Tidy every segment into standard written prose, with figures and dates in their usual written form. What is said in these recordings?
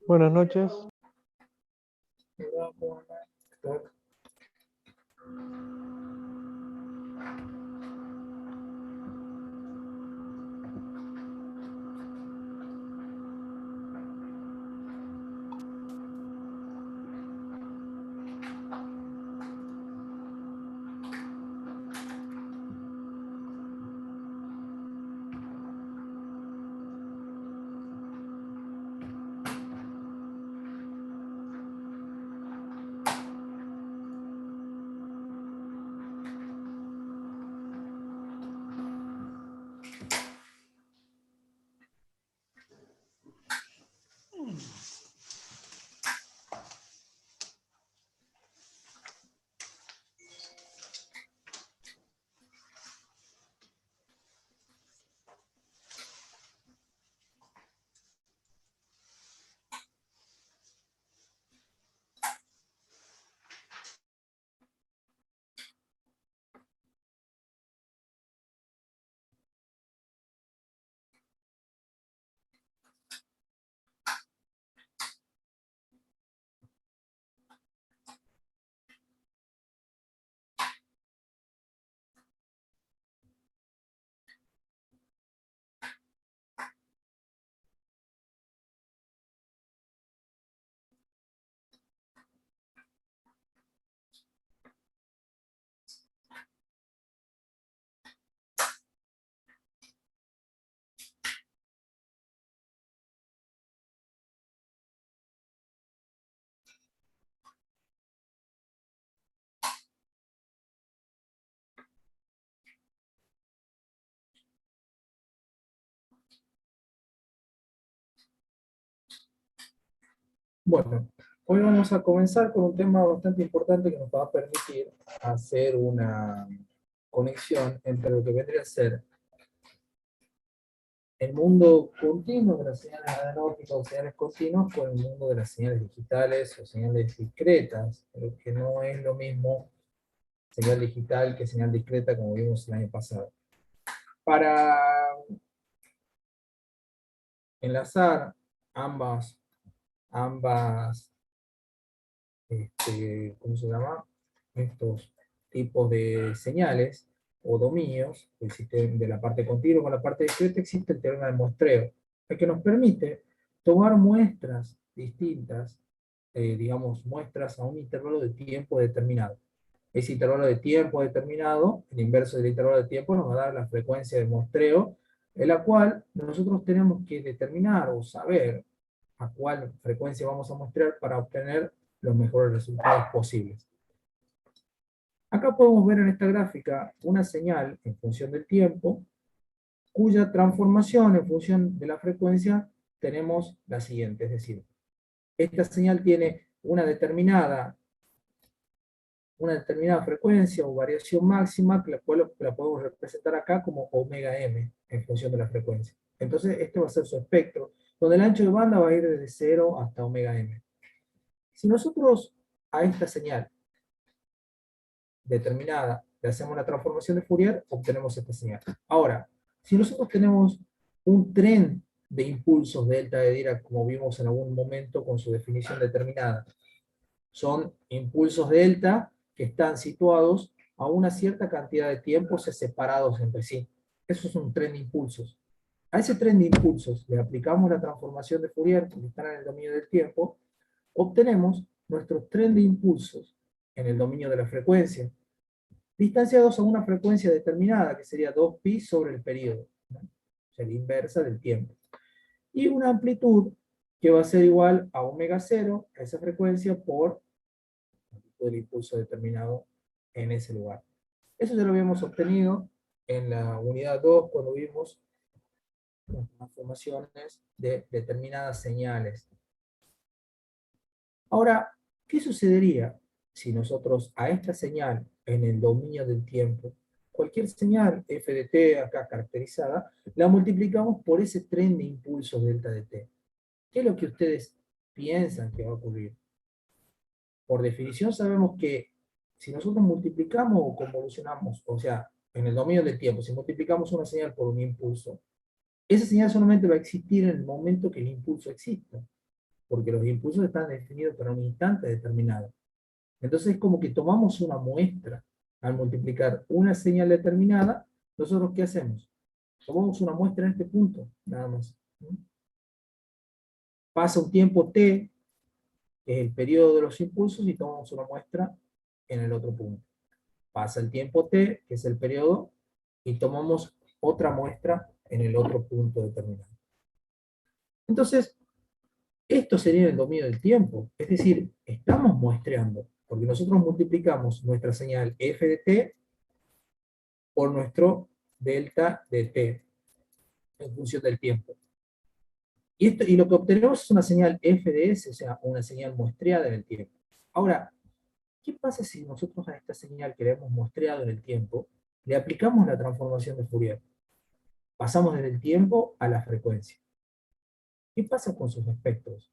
Buenas noches. Bueno, hoy vamos a comenzar con un tema bastante importante que nos va a permitir hacer una conexión entre lo que vendría a ser el mundo continuo de las señales analógicas o señales continuas con el mundo de las señales digitales o señales discretas, pero que no es lo mismo señal digital que señal discreta como vimos el año pasado. Para enlazar ambas ¿cómo se llama? Estos tipos de señales o dominios que existen de la parte continua con la parte discreta, existe el teorema de muestreo, el que nos permite tomar muestras distintas, digamos, muestras a un intervalo de tiempo determinado. Ese intervalo de tiempo determinado, el inverso del intervalo de tiempo, nos va a dar la frecuencia de muestreo, en la cual nosotros tenemos que determinar o saber a cuál frecuencia vamos a muestrear para obtener los mejores resultados posibles. Acá podemos ver en esta gráfica una señal en función del tiempo, cuya transformación en función de la frecuencia tenemos la siguiente, es decir, esta señal tiene una determinada frecuencia o variación máxima, que la cual la podemos representar acá como omega m, en función de la frecuencia. Entonces, este va a ser su espectro, donde el ancho de banda va a ir desde 0 hasta omega m. Si nosotros a esta señal determinada le hacemos una transformación de Fourier, obtenemos esta señal. Ahora, si nosotros tenemos un tren de impulsos delta de Dirac, como vimos en algún momento con su definición determinada, son impulsos delta que están situados a una cierta cantidad de tiempos separados entre sí. Eso es un tren de impulsos. A ese tren de impulsos le aplicamos la transformación de Fourier, que están en el dominio del tiempo, obtenemos nuestro tren de impulsos en el dominio de la frecuencia, distanciados a una frecuencia determinada, que sería 2pi sobre el periodo, ¿no? O sea, la inversa del tiempo. Y una amplitud que va a ser igual a omega 0, a esa frecuencia, por el impulso determinado en ese lugar. Eso ya lo habíamos obtenido en la unidad 2 cuando vimos las transformaciones de determinadas señales. Ahora, ¿qué sucedería si nosotros a esta señal en el dominio del tiempo, cualquier señal f de t acá caracterizada, la multiplicamos por ese tren de impulsos delta de t? ¿Qué es lo que ustedes piensan que va a ocurrir? Por definición sabemos que si nosotros multiplicamos o convolucionamos, o sea, en el dominio del tiempo, si multiplicamos una señal por un impulso, esa señal solamente va a existir en el momento que el impulso exista. porque los impulsos están definidos para un instante determinado. Entonces es como que tomamos una muestra. Al multiplicar una señal determinada, nosotros ¿qué hacemos? Tomamos una muestra en este punto, nada más. Pasa un tiempo t, que es el periodo de los impulsos, y tomamos una muestra en el otro punto. Pasa el tiempo t, que es el periodo, y tomamos otra muestra en el otro punto determinado. Entonces, esto sería el dominio del tiempo, es decir, estamos muestreando, porque nosotros multiplicamos nuestra señal f de t por nuestro delta de t, en función del tiempo. Y lo que obtenemos es una señal f de s, o sea, una señal muestreada en el tiempo. Ahora, ¿qué pasa si nosotros a esta señal que le hemos muestreado en el tiempo, le aplicamos la transformación de Fourier? Pasamos desde el tiempo a la frecuencia. ¿Qué pasa con sus espectros?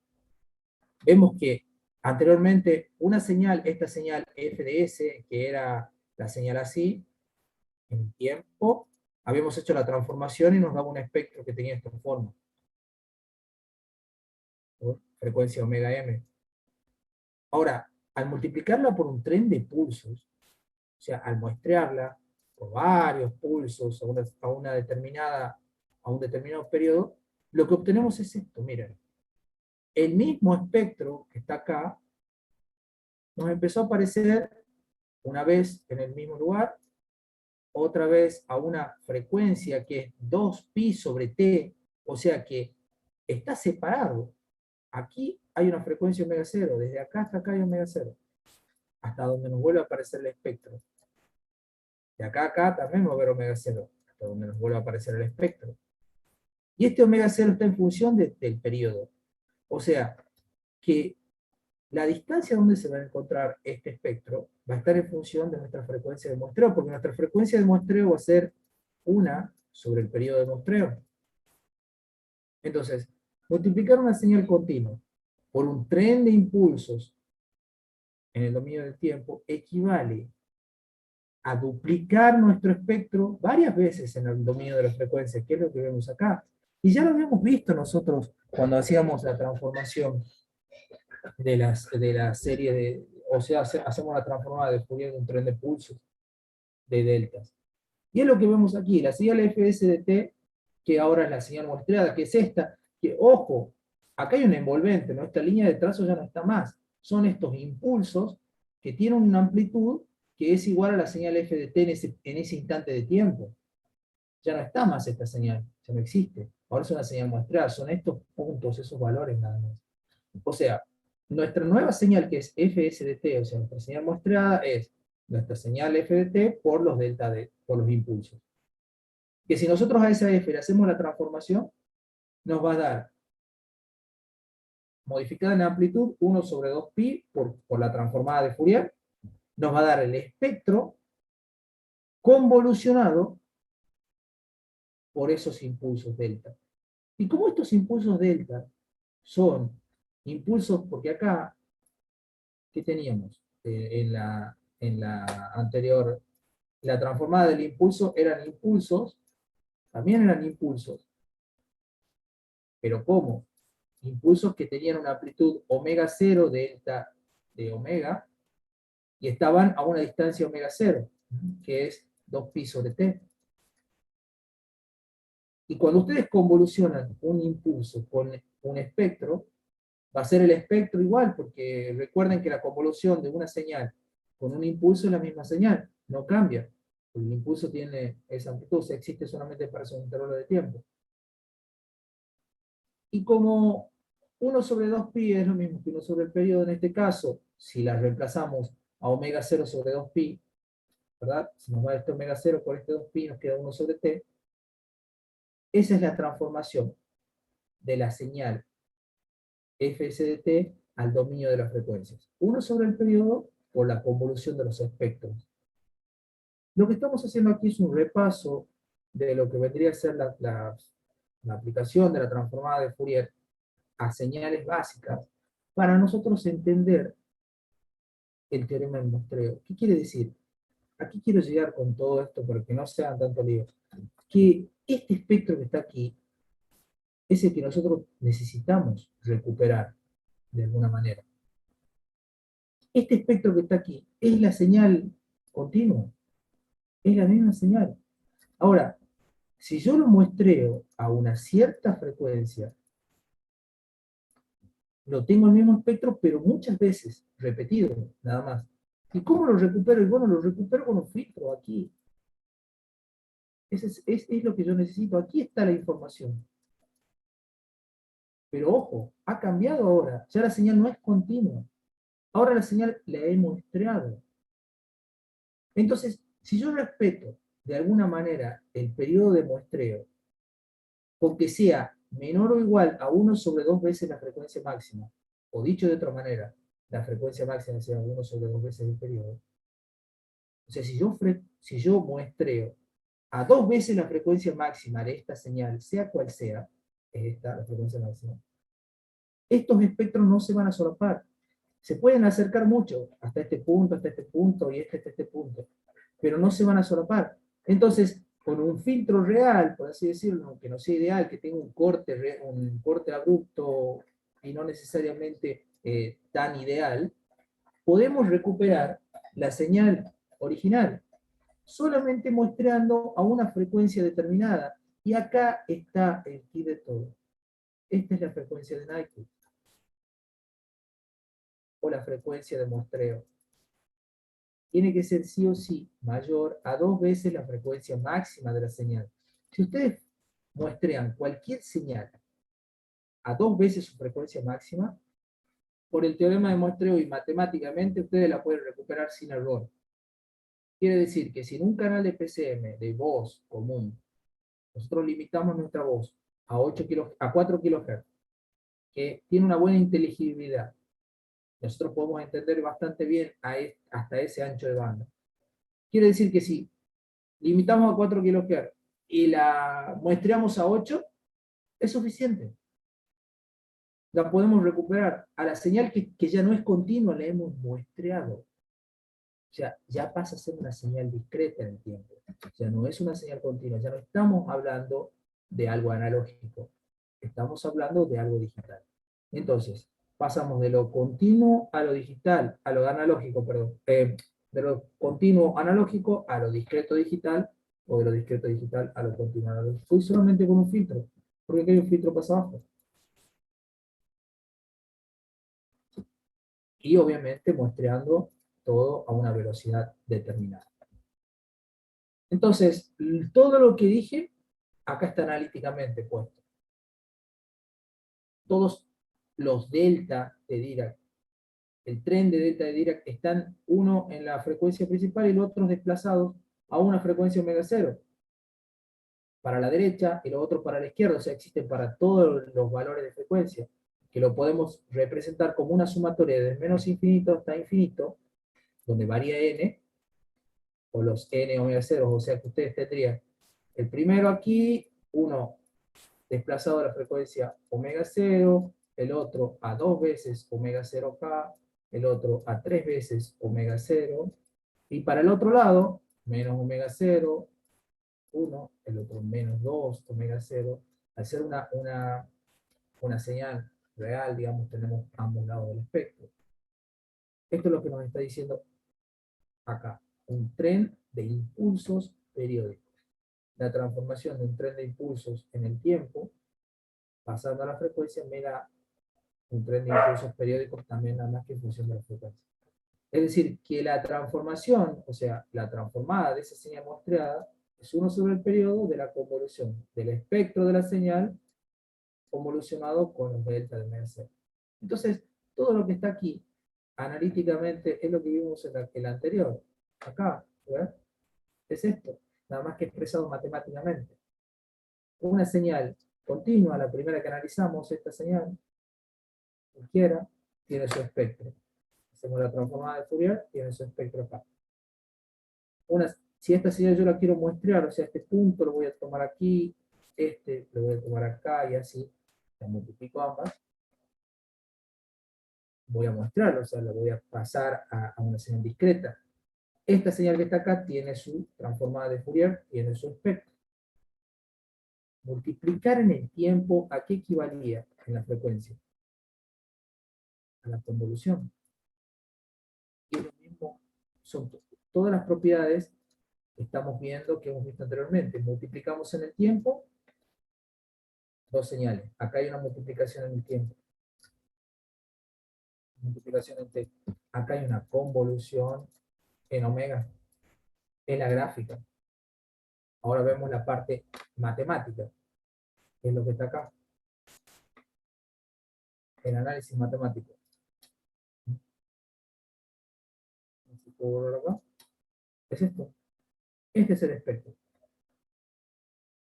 Vemos que anteriormente una señal, esta señal f de s, que era la señal así, en el tiempo, habíamos hecho la transformación y nos daba un espectro que tenía esta forma. Frecuencia omega m. Ahora, al multiplicarla por un tren de pulsos, o sea, al muestrearla por varios pulsos a un determinado periodo, lo que obtenemos es esto, miren. El mismo espectro que está acá, nos empezó a aparecer una vez en el mismo lugar, otra vez a una frecuencia que es 2pi sobre t, o sea que está separado. Aquí hay una frecuencia omega 0, desde acá hasta acá hay omega 0, hasta donde nos vuelve a aparecer el espectro. De acá a acá también va a haber omega 0, hasta donde nos vuelve a aparecer el espectro. Y este omega 0 está en función del periodo. O sea, que la distancia donde se va a encontrar este espectro va a estar en función de nuestra frecuencia de muestreo, porque nuestra frecuencia de muestreo va a ser 1 sobre el periodo de muestreo. Entonces, multiplicar una señal continua por un tren de impulsos en el dominio del tiempo equivale a duplicar nuestro espectro varias veces en el dominio de la frecuencia, que es lo que vemos acá. Y ya lo habíamos visto nosotros cuando hacíamos la transformación de la serie de, o sea, hacemos la transformada de Fourier de un tren de pulsos de deltas. Y es lo que vemos aquí, la señal fs de t, que ahora es la señal muestreada, que es esta, que ojo, acá hay un envolvente, ¿no? Esta línea de trazo ya no está más. Son estos impulsos que tienen una amplitud que es igual a la señal f de t en ese instante de tiempo. Ya no está más esta señal, ya no existe. Ahora es una señal muestreada, son estos puntos, esos valores nada más. O sea, nuestra nueva señal que es fs de t, o sea, nuestra señal muestreada es nuestra señal f de t por los delta d, por los impulsos. Que si nosotros a esa f le hacemos la transformación, nos va a dar, modificada en amplitud, 1 sobre 2pi por la transformada de Fourier, nos va a dar el espectro convolucionado por esos impulsos delta. Y como estos impulsos delta son impulsos, porque acá, ¿qué teníamos? En la anterior, la transformada del impulso eran impulsos, también eran impulsos, pero ¿cómo? Impulsos que tenían una amplitud omega 0 delta de omega, y estaban a una distancia omega 0, que es 2pi sobre t. Y cuando ustedes convolucionan un impulso con un espectro, va a ser el espectro igual, porque recuerden que la convolución de una señal con un impulso es la misma señal, no cambia. El impulso tiene esa amplitud, o sea, existe solamente para ese intervalo de tiempo. Y como 1 sobre 2pi es lo mismo que 1 sobre el periodo en este caso, si la reemplazamos a omega 0 sobre 2pi, ¿verdad? Si nos va este omega 0 por este 2pi, nos queda 1 sobre t. Esa es la transformación de la señal fs de t al dominio de las frecuencias. 1 sobre el periodo por la convolución de los espectros. Lo que estamos haciendo aquí es un repaso de lo que vendría a ser la aplicación de la transformada de Fourier a señales básicas para nosotros entender el teorema del muestreo. ¿Qué quiere decir? Aquí quiero llegar con todo esto para que no sean tanto líos. Que este espectro que está aquí es el que nosotros necesitamos recuperar. de alguna manera. Este espectro que está aquí es la señal continua, es la misma señal. Ahora, si yo lo muestreo a una cierta frecuencia, lo tengo el mismo espectro, pero muchas veces, repetido, nada más. ¿Y cómo lo recupero? Y bueno, lo recupero con un filtro aquí. Es lo que yo necesito. Aquí está la información. Pero ojo, ha cambiado ahora. Ya la señal no es continua. Ahora la señal la he muestreado. Entonces, si yo respeto de alguna manera el periodo de muestreo, con que sea menor o igual a 1 sobre 2 veces la frecuencia máxima, o dicho de otra manera, la frecuencia máxima sea 1 sobre 2 veces el periodo, o sea, si yo muestreo a 2 veces la frecuencia máxima de esta señal, sea cual sea, es esta la frecuencia máxima, estos espectros no se van a solapar. Se pueden acercar mucho, hasta este punto y hasta este punto, pero no se van a solapar. Entonces, con un filtro real, por así decirlo, que no sea ideal, que tenga un corte abrupto y no necesariamente tan ideal, podemos recuperar la señal original, solamente muestreando a una frecuencia determinada. Y acá está el key de todo. Esta es la frecuencia de Nyquist, o la frecuencia de muestreo. Tiene que ser sí o sí mayor a 2 veces la frecuencia máxima de la señal. Si ustedes muestrean cualquier señal a 2 veces su frecuencia máxima, por el teorema de muestreo y matemáticamente ustedes la pueden recuperar sin error. Quiere decir que si en un canal de PCM de voz común, nosotros limitamos nuestra voz a 4 kHz, que tiene una buena inteligibilidad, nosotros podemos entender bastante bien hasta ese ancho de banda. Quiere decir que si limitamos a 4 kHz y la muestreamos a 8, es suficiente. La podemos recuperar. A la señal que ya no es continua, la hemos muestreado. O sea, ya pasa a ser una señal discreta en el tiempo. Ya no es una señal continua, ya no estamos hablando de algo analógico, estamos hablando de algo digital. Entonces, pasamos de lo continuo a lo digital, a lo analógico, perdón, de lo continuo analógico a lo discreto digital, o de lo discreto digital a lo continuo analógico, y solamente con un filtro, porque aquí hay un filtro para abajo. Y obviamente muestreando todo a una velocidad determinada. Entonces, todo lo que dije, acá está analíticamente puesto. Todos los delta de Dirac, el tren de delta de Dirac, están uno en la frecuencia principal y los otros desplazados a una frecuencia omega cero. Para la derecha y los otros para la izquierda, o sea, existen para todos los valores de frecuencia, que lo podemos representar como una sumatoria de menos infinito hasta infinito, donde varía n, o los n omega cero, o sea que ustedes tendrían el primero aquí, uno desplazado a la frecuencia omega cero, el otro a 2 veces omega 0k, el otro a 3 veces omega 0, y para el otro lado, menos omega 0, 1, el otro menos 2 omega 0, al ser una señal real, digamos, tenemos ambos lados del espectro. Esto es lo que nos está diciendo acá, un tren de impulsos periódicos. La transformación de un tren de impulsos en el tiempo, pasando a la frecuencia, me da un tren de impulsos periódicos también nada más que en función de la frecuencia. Es decir, que la transformación, o sea, la transformada de esa señal muestreada, es 1 sobre el periodo de la convolución del espectro de la señal convolucionado con los delta de media cero. Entonces, todo lo que está aquí, analíticamente, es lo que vimos en el anterior. Acá, ¿verdad? Es esto, nada más que expresado matemáticamente. Una señal continua, la primera que analizamos, esta señal, cualquiera, tiene su espectro. Hacemos la transformada de Fourier, tiene su espectro acá. Si esta señal yo la quiero muestrear, o sea, este punto lo voy a tomar aquí, este lo voy a tomar acá y así, la multiplico ambas, voy a mostrarlo, o sea, lo voy a pasar a una señal discreta. Esta señal que está acá tiene su transformada de Fourier, tiene su espectro. Multiplicar en el tiempo, ¿a qué equivalía en la frecuencia? a la convolución. Y es lo mismo, son todas las propiedades que estamos viendo, que hemos visto anteriormente. Multiplicamos en el tiempo, dos señales. Acá hay una multiplicación en el tiempo. Multiplicación en t. Acá hay una convolución en omega. Es la gráfica. Ahora vemos la parte matemática, que es lo que está acá. El análisis matemático. Es esto. Este es el espectro.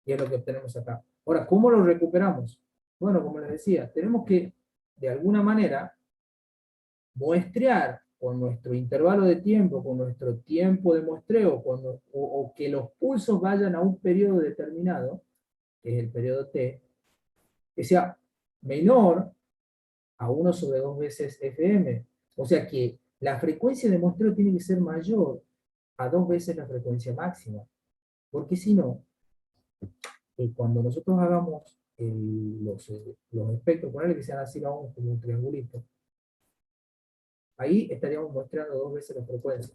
Y es lo que obtenemos acá. Ahora, ¿cómo lo recuperamos? Bueno, como les decía, tenemos que, de alguna manera, muestrear con nuestro intervalo de tiempo, con nuestro tiempo de muestreo, o que los pulsos vayan a un periodo determinado, que es el periodo t, que sea menor a 1 sobre 2 veces Fm. O sea que la frecuencia de muestreo tiene que ser mayor a 2 veces la frecuencia máxima. Porque si no, cuando nosotros hagamos los espectros, ponerle que sean así, vamos como un triangulito, ahí estaríamos muestreando 2 veces la frecuencia.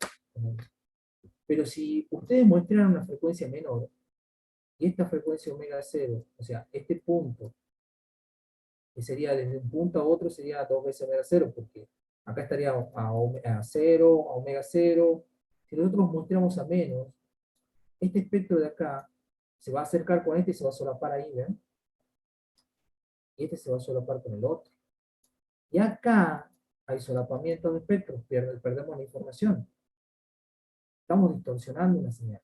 Pero si ustedes muestran una frecuencia menor, y esta frecuencia omega 0, o sea, este punto, que sería desde un punto a otro, sería 2 veces omega 0, porque acá estaría a 0, a omega 0. Si nosotros mostramos a menos, este espectro de acá se va a acercar con este y se va a solapar ahí, ¿ven? Y este se va a solapar con el otro. Y acá hay solapamientos de espectros, perdemos la información. Estamos distorsionando una señal.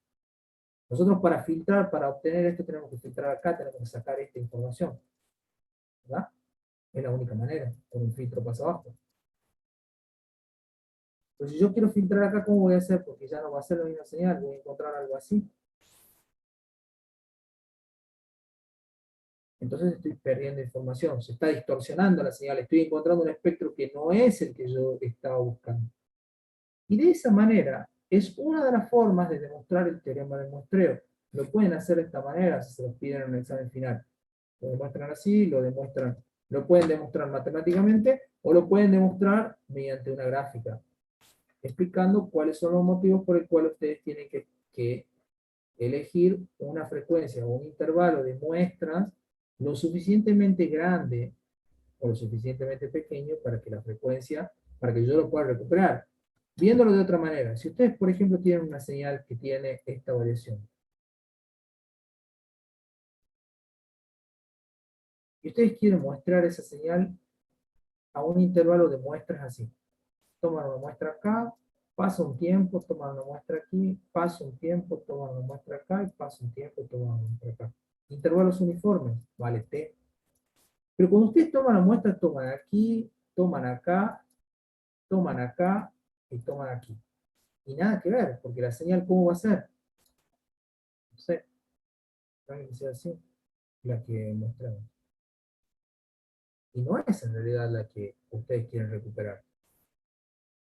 Nosotros para filtrar, para obtener esto, tenemos que filtrar acá, tenemos que sacar esta información. ¿Verdad? Es la única manera, con un filtro pasa abajo. Entonces, si yo quiero filtrar acá, ¿cómo voy a hacer? Porque ya no va a ser la misma señal, voy a encontrar algo así. Entonces estoy perdiendo información, se está distorsionando la señal, estoy encontrando un espectro que no es el que yo estaba buscando. Y de esa manera, es una de las formas de demostrar el teorema del muestreo. Lo pueden hacer de esta manera, si se los piden en un examen final. Lo demuestran así, lo pueden demostrar matemáticamente, o lo pueden demostrar mediante una gráfica, explicando cuáles son los motivos por el cual ustedes tienen que elegir una frecuencia o un intervalo de muestras lo suficientemente grande o lo suficientemente pequeño para que la frecuencia, para que yo lo pueda recuperar. Viéndolo de otra manera, si ustedes, por ejemplo, tienen una señal que tiene esta variación, y ustedes quieren mostrar esa señal a un intervalo de muestras así. Toman una muestra acá, pasa un tiempo, toman una muestra aquí, pasa un tiempo, toman una muestra acá, y pasa un tiempo, toman una muestra acá. Intervalos uniformes, vale T. Pero cuando ustedes toman la muestra, toman aquí, toman acá y toman aquí. Y nada que ver, porque la señal, ¿cómo va a ser? No sé, también que sea así, la que mostramos. Y no es en realidad la que ustedes quieren recuperar.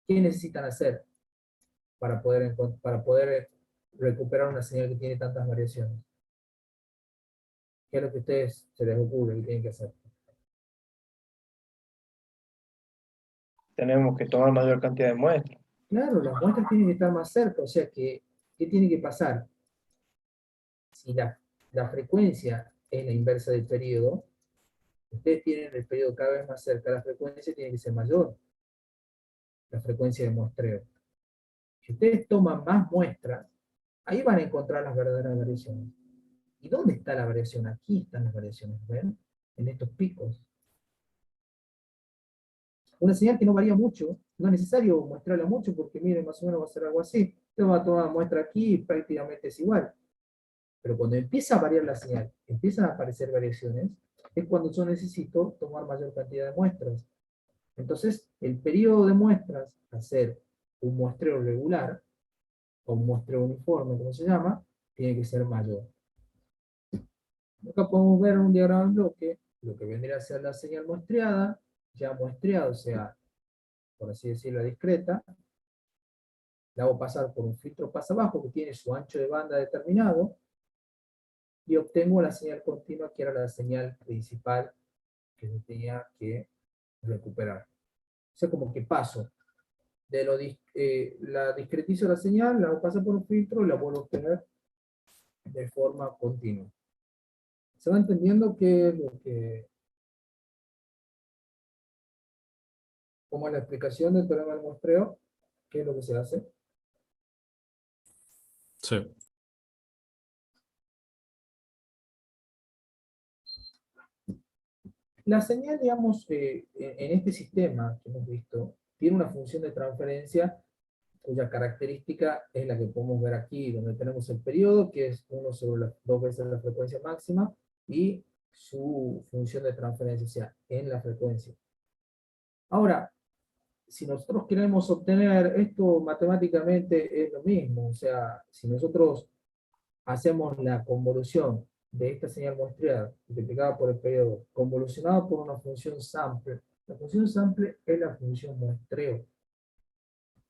¿Qué necesitan hacer para poder recuperar una señal que tiene tantas variaciones? ¿Qué es lo que a ustedes se les ocurre que tienen que hacer? Tenemos que tomar mayor cantidad de muestras. Claro, las muestras tienen que estar más cerca, o sea que, ¿qué tiene que pasar? Si la frecuencia es la inversa del periodo, ustedes tienen el periodo cada vez más cerca, la frecuencia tiene que ser mayor, la frecuencia de muestreo. Si ustedes toman más muestras, ahí van a encontrar las verdaderas variaciones. ¿Y dónde está la variación? Aquí están las variaciones, ¿ven? En estos picos. Una señal que no varía mucho, no es necesario mostrarla mucho porque miren, más o menos va a ser algo así. Usted va a tomar muestra aquí y prácticamente es igual. Pero cuando empieza a variar la señal, empiezan a aparecer variaciones, es cuando yo necesito tomar mayor cantidad de muestras. Entonces, el periodo de muestras, hacer un muestreo regular, o un muestreo uniforme, como se llama, tiene que ser mayor. Acá podemos ver en un diagrama en bloque lo que vendría a ser la señal muestreada, ya muestreada, o sea, por así decirlo, discreta. La hago pasar por un filtro pasa abajo que tiene su ancho de banda determinado, y obtengo la señal continua, que era la señal principal que yo tenía que recuperar. sea, como que paso de la discretizo la señal, la paso por un filtro y la vuelvo a obtener de forma continua. ¿Se va entendiendo qué es lo que, como es la explicación del teorema del muestreo, qué es lo que se hace? Sí. La señal, digamos, en este sistema que hemos visto, tiene una función de transferencia cuya característica es la que podemos ver aquí, donde tenemos el periodo, que es 1 sobre 2 veces la frecuencia máxima, y su función de transferencia, o sea, en la frecuencia. Ahora, si nosotros queremos obtener esto matemáticamente es lo mismo, o sea, si nosotros hacemos la convolución de esta señal muestreada multiplicada por el periodo, convolucionado por una función sample, la función sample es la función muestreo.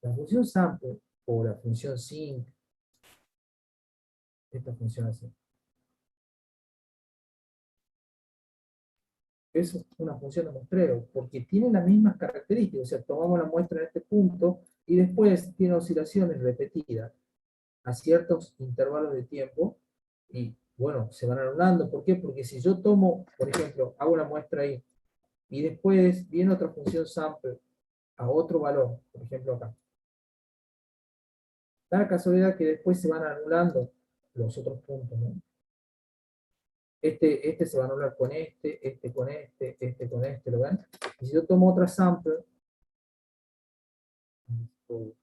La función sample o la función sinc, esta función así, es una función de muestreo, porque tiene las mismas características, o sea, tomamos la muestra en este punto y después tiene oscilaciones repetidas a ciertos intervalos de tiempo y, bueno, se van anulando. ¿Por qué? Porque si yo tomo, por ejemplo, hago una muestra ahí y después viene otra función sample a otro valor, por ejemplo acá, da la casualidad que después se van anulando los otros puntos, ¿no? Este se va a anular con este con este con este, ¿lo ven? Y si yo tomo otra sample, por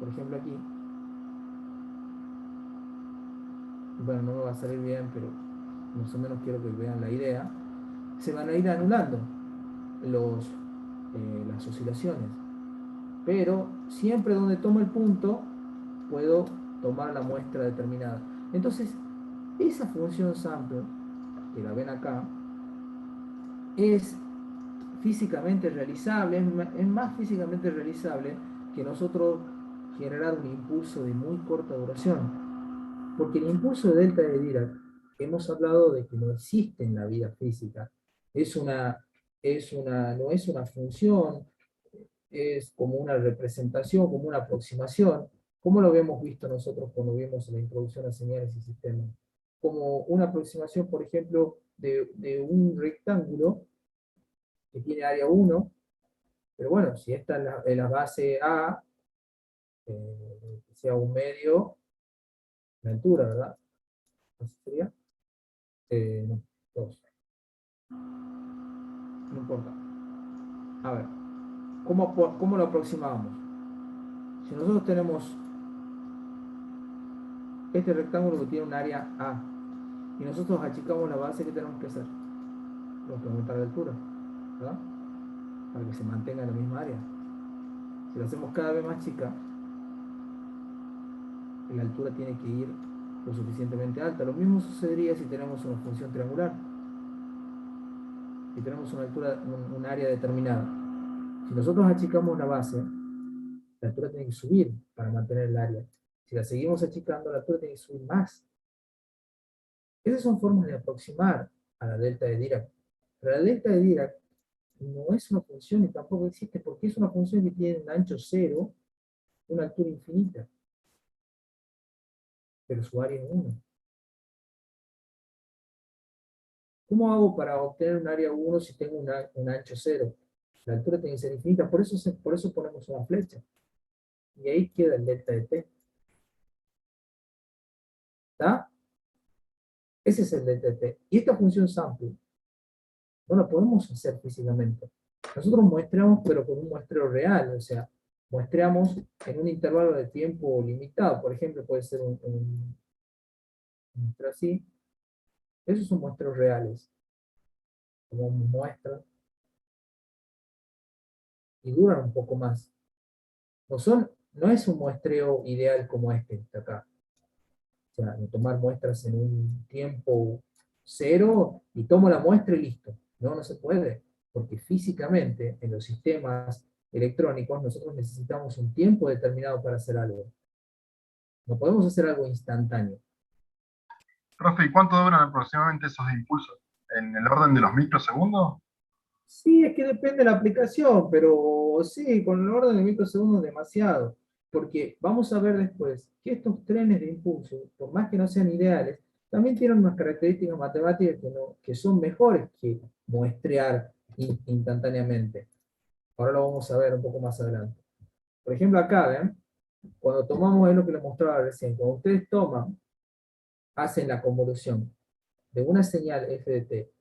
ejemplo aquí, bueno, no me va a salir bien, pero más o menos quiero que vean la idea, se van a ir anulando las oscilaciones, pero siempre donde tomo el punto, puedo tomar la muestra determinada. Entonces, esa función sample, que la ven acá, es físicamente realizable, es más físicamente realizable que nosotros generar un impulso de muy corta duración. Porque el impulso de delta de Dirac, hemos hablado de que no existe en la vida física. No es una función, es como una representación, como una aproximación. ¿Cómo lo habíamos visto nosotros cuando vimos la introducción a señales y sistemas? Como una aproximación, por ejemplo, de un rectángulo que tiene área 1, pero bueno, si esta es la base A, que sea un medio, la altura, ¿verdad? ¿Así sería? No, 2. No importa. A ver, ¿cómo lo aproximamos? Si nosotros tenemos este rectángulo que tiene un área A, y nosotros achicamos la base, ¿qué tenemos que hacer? Tenemos que aumentar la altura, ¿verdad? Para que se mantenga en la misma área. Si lo hacemos cada vez más chica, la altura tiene que ir lo suficientemente alta. Lo mismo sucedería si tenemos una función triangular. Si tenemos una altura, un área determinada. Si nosotros achicamos la base, la altura tiene que subir para mantener el área. Si la seguimos achicando, la altura tiene que subir más. Esas son formas de aproximar a la delta de Dirac. Pero la delta de Dirac no es una función y tampoco existe porque es una función que tiene un ancho cero, una altura infinita. Pero su área es 1. ¿Cómo hago para obtener un área 1 si tengo un ancho 0? La altura tiene que ser infinita, por eso ponemos una flecha. Y ahí queda el delta de t. ¿Está? Ese es el delta de t. Y esta función sample no la podemos hacer físicamente. Nosotros muestreamos, pero con un muestreo real, o sea, muestreamos en un intervalo de tiempo limitado. Por ejemplo, puede ser un muestreo así. Esos son muestreos reales, como muestran, y duran un poco más. No es un muestreo ideal como este de acá. O sea, de tomar muestras en un tiempo cero y tomo la muestra y listo. No, no se puede, porque físicamente en los sistemas electrónicos nosotros necesitamos un tiempo determinado para hacer algo. No podemos hacer algo instantáneo. Profe, ¿y cuánto duran aproximadamente esos impulsos? ¿En el orden de los microsegundos? Sí, es que depende de la aplicación, pero sí, con el orden de microsegundos demasiado, porque vamos a ver después que estos trenes de impulso, por más que no sean ideales, también tienen unas características matemáticas que son mejores que muestrear instantáneamente. Ahora lo vamos a ver un poco más adelante. Por ejemplo, acá, ¿ven? Cuando tomamos, es lo que les mostraba recién, cuando ustedes toman, hacen la convolución de una señal f de t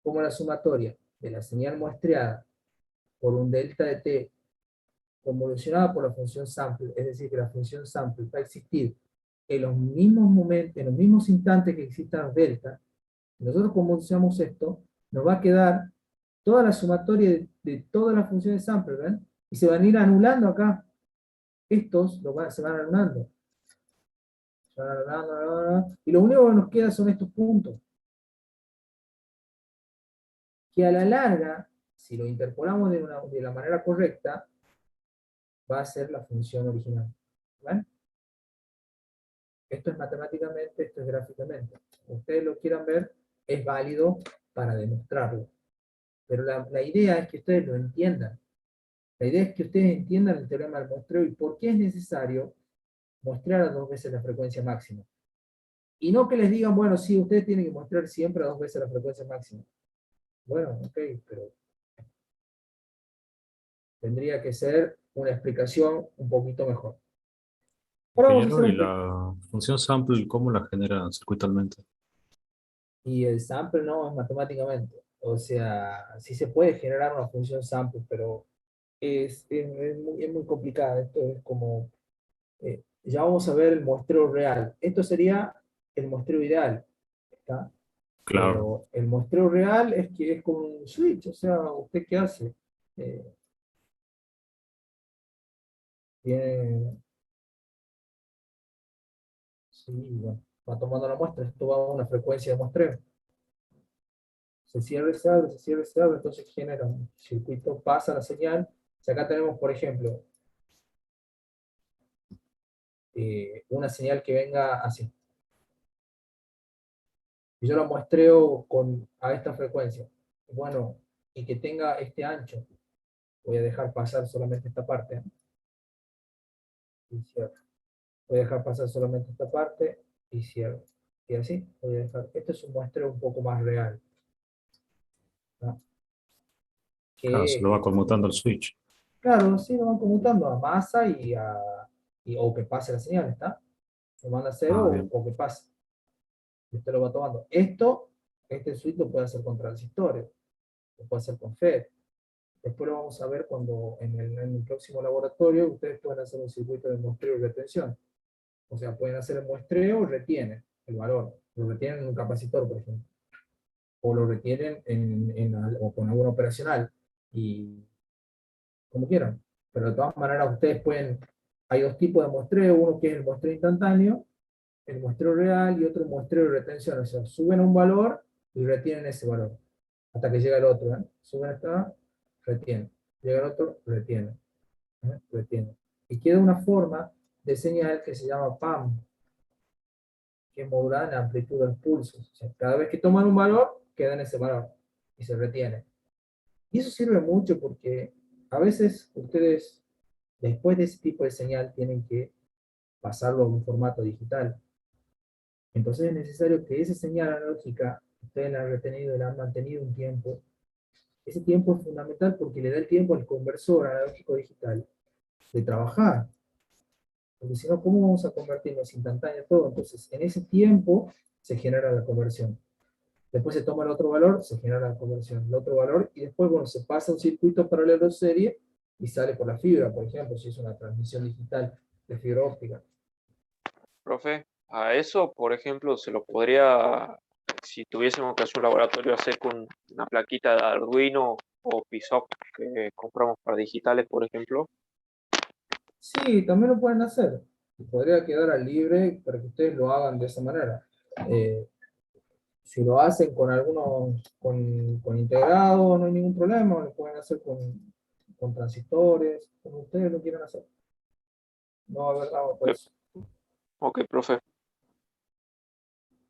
como la sumatoria de la señal muestreada por un delta de t convolucionada por la función sample, es decir, que la función sample va a existir en los mismos momentos, en los mismos instantes que existan delta. Si nosotros convolucionamos esto, nos va a quedar toda la sumatoria de todas las funciones sample, ¿ven? Y se van a ir anulando acá. Estos se van anulando. Se van anulando, anulando, y lo único que nos queda son estos puntos. Que a la larga, si lo interpolamos de la manera correcta, va a ser la función original. ¿Ven? Esto es matemáticamente, esto es gráficamente. Como ustedes lo quieran ver, es válido para demostrarlo. Pero la idea es que ustedes lo entiendan. La idea es que ustedes entiendan el teorema del muestreo y por qué es necesario muestrear a 2 veces la frecuencia máxima. Y no que les digan, bueno, sí, ustedes tienen que mostrar siempre a 2 veces la frecuencia máxima. Bueno, ok, pero tendría que ser una explicación un poquito mejor. Ahora vamos a hacer Ingeniero, ¿y un... la función sample cómo la genera circuitalmente? Y el sample no es matemáticamente. O sea, sí se puede generar una función sample, pero es muy complicada. Esto es como, ya vamos a ver el muestreo real. Esto sería el muestreo ideal, ¿está? Claro, Pero el muestreo real es que es como un switch, o sea, ¿usted qué hace? Eh, tiene, sí, bueno, va tomando la muestra, esto va a una frecuencia de muestreo. Se cierra y se abre, se cierra y se abre, entonces genera un circuito, pasa la señal. Si acá tenemos, por ejemplo, una señal que venga así, y yo la muestreo a esta frecuencia, bueno, y que tenga este ancho, voy a dejar pasar solamente esta parte, ¿eh? Y cierro. Voy a dejar pasar solamente esta parte y cierro. Y así, voy a dejar. Este es un muestreo un poco más real, ¿no? claro, se lo Que, va conmutando el switch. claro, sí, lo van conmutando a masa o que pase la señal, ¿está? Lo manda a cero Ah, o, bien. o que pase. Y usted lo va tomando. Este switch lo puede hacer con transistores, lo puede hacer con FET. Después lo vamos a ver cuando en el próximo laboratorio ustedes pueden hacer un circuito de muestreo y retención. O sea, pueden hacer el muestreo y retienen el valor. Lo retienen en un capacitor, por ejemplo. O lo retienen o con algún operacional. Y como quieran. Pero de todas maneras ustedes hay 2 tipos de muestreo. Uno que es el muestreo instantáneo, el muestreo real, y otro muestreo de retención. O sea, suben un valor y retienen ese valor. Hasta que llega el otro. Suben hasta, retienen. Llega el otro, retienen. Retiene. Y queda una forma de señal que se llama PAM, que es modulada en la amplitud de los pulsos. O sea, cada vez que toman un valor, queda en ese valor y se retiene. Y eso sirve mucho porque a veces ustedes, después de ese tipo de señal, tienen que pasarlo a un formato digital. Entonces es necesario que esa señal analógica, ustedes la han retenido y la han mantenido un tiempo. Ese tiempo es fundamental porque le da el tiempo al conversor analógico digital de trabajar. Porque si no, ¿cómo vamos a convertirnos instantáneo todo? Entonces, en ese tiempo se genera la conversión. Después se toma el otro valor, se genera la conversión, el otro valor, y después, bueno, se pasa un circuito paralelo serie y sale por la fibra, por ejemplo, si es una transmisión digital de fibra óptica. Profe, a eso, por ejemplo, se lo podría, si tuviésemos que hacer un laboratorio, hacer con una plaquita de Arduino o PISOC que compramos para digitales, por ejemplo. Sí, también lo pueden hacer. Podría quedar al libre para que ustedes lo hagan de esa manera. Eh, si lo hacen con algunos, con integrado, no hay ningún problema, lo pueden hacer con transistores, como ustedes lo quieran hacer. No va a haber nada por Ok, eso. ok, profe.